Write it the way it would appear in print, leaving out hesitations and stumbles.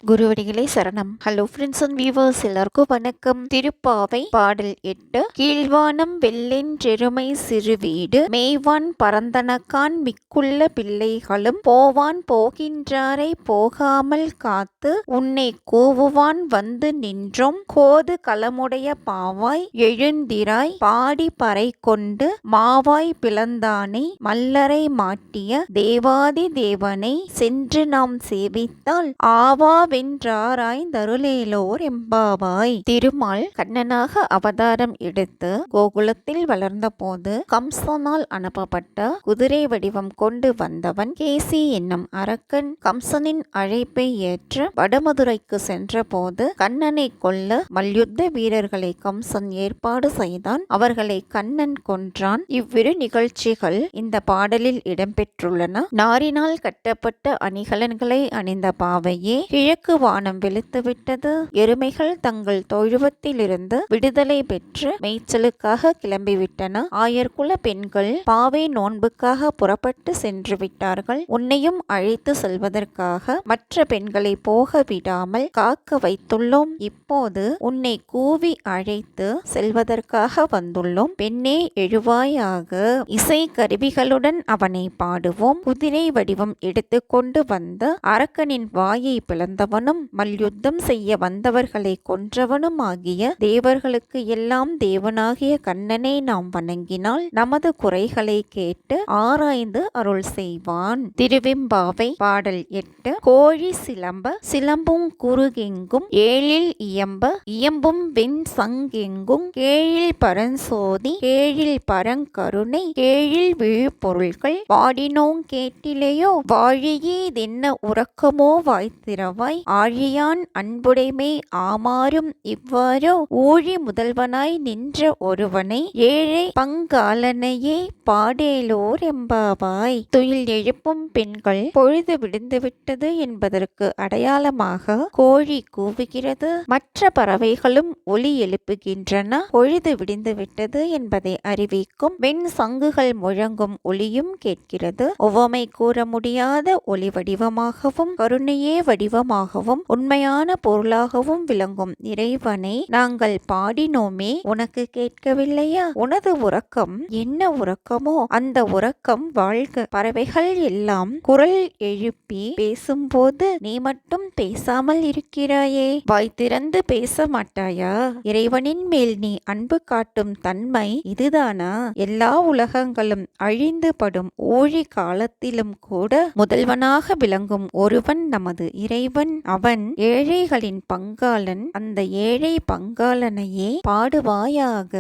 குருவடிகளே சரணம். Hello friends and viewers, எல்லாருக்கும் வணக்கம். திருப்பாவை பாடல் 8. கீழ்வானம் வெள்ளென்றெருமை சிறு வீடு மேய்வான் பரந்தனக்கான் மிக்குள்ள பிள்ளைகளும் போவான் போகின்றாரை போகாமல் காத்து உன்னை கூவுவான் வந்து நின்றோம் கோது களமுடைய பாவாய் எழுந்திராய் பாடி பறை கொண்டு மாவாய் பிளந்தானை மல்லரை மாட்டிய தேவாதி தேவனை சென்று நாம் சேவித்தால் ஆவா வென்றாராய்ந்தருளேலோர் எம்பாவாய். திருமால் கண்ணனாக அவதாரம் எடுத்து கோகுலத்தில் வளர்ந்த போது கம்சனால் அனுப்பப்பட்ட குதிரை வடிவம் கொண்டு வந்தவன் கேசி என்னும் அரக்கன் கம்சனின் அழைப்பை ஏற்று வடமதுரைக்கு சென்ற போது கண்ணனை கொல்ல மல்யுத்த வீரர்களை கம்சன் ஏற்பாடு செய்தான். அவர்களை கண்ணன் கொன்றான். இவ்விரு நிகழ்ச்சிகள் இந்த பாடலில் இடம்பெற்றுள்ளன. நாரினால் கட்டப்பட்ட அணிகலன்களை அணிந்த பாவையே கிழக்கு வானம் வெளுத்துவிட்டது. எருமைகள் தங்கள் தொழுவத்திலிருந்து விடுதலை பெற்று மேய்ச்சலுக்காக கிளம்பிவிட்டன. ஆயர்குல பெண்கள் பாவை நோன்புக்காக புறப்பட்டு சென்று விட்டார்கள். உன்னையும் அழைத்து செல்வதற்காக மற்ற பெண்களை போக விடாமல் காக்க வைத்துள்ளோம். இப்போது உன்னை கூவி அழைத்து செல்வதற்காக வந்துள்ளோம். பெண்ணே எழுவாயாக. இசை கருவிகளுடன் அவனை பாடுவோம். குதிரை வடிவம் எடுத்துக்கொண்டு வந்த அரக்கனின் வாயை பிளந்தவனும் மல்யுத்தம் செய்ய வந்தவர்களை கொன்றவனும் ஆகிய தேவர்களுக்கு எல்லாம் தேவனாகிய கண்ணனை நாம் வணங்கினால் நமது குறைகளை கேட்டு ஆராய்ந்து அருள் செய்வான். திருவெம்பாவை பாடல் 8. கோழி சிலம்ப சிலம்பும் குறுகெங்கும் ஏழில் இயம்ப இயம்பும் வெண் சங்கெங்கும் கேழில் பரஞ்சோதி கேழில் பரங்கருணை கேழில் விழுப்பொருள்கள் பாடினோங் கேட்டிலேயோ வாழியே தென்ன உறக்கமோ வாய்த்திரவாய் ஆழியான் அன்புடைமை ஆமாறும் இவ்வாறோ ஊழி முதல்வனாய் நின்ற ஒருவனை ஏழை பங்காளனையே பாடேலோர் எம்பாவாய். துயில் எழுப்பும் பெண்கள் பொழுது விடுந்துவிட்டது என்பதற்கு அடையாளமாக கோழி கூவுகிறது. மற்ற பறவைகளும் ஒலி எழுப்புகின்றன. பொழுது விடிந்துவிட்டது என்பதை அறிவிக்கும் வெண் சங்குகள் முழங்கும் ஒலியும் கேட்கிறது. ஒவ்வாமை கூற முடியாத ஒளி வடிவமாகவும் கருணையே வடிவமாகவும் உண்மையான பொருளாகவும் விளங்கும் இறைவனை நாங்கள் பாடினோமே, உனக்கு கேட்கவில்லையா? உனது உறக்கம் என்ன உறக்கமோ அந்த உறக்கம் வாழ்க. பறவைகள் எல்லாம் குரல் எழுப்பி பேசும்போது நீ மட்டும் பேசாமல் இருக்கிறாயே, வாய் திறந்து பேச மாட்டாயா? இறைவனின் மேல் நீ அன்பு காட்டும் தன்மை இதுதானா? எல்லா உலகங்களும் அழிந்து படும் ஊழி காலத்திலும் கூட முதல்வனாக விளங்கும் ஒருவன் நமது இறைவன். அவன் ஏழைகளின் பங்காளன். அந்த ஏழை பங்காளனையே பாடுவாயாக.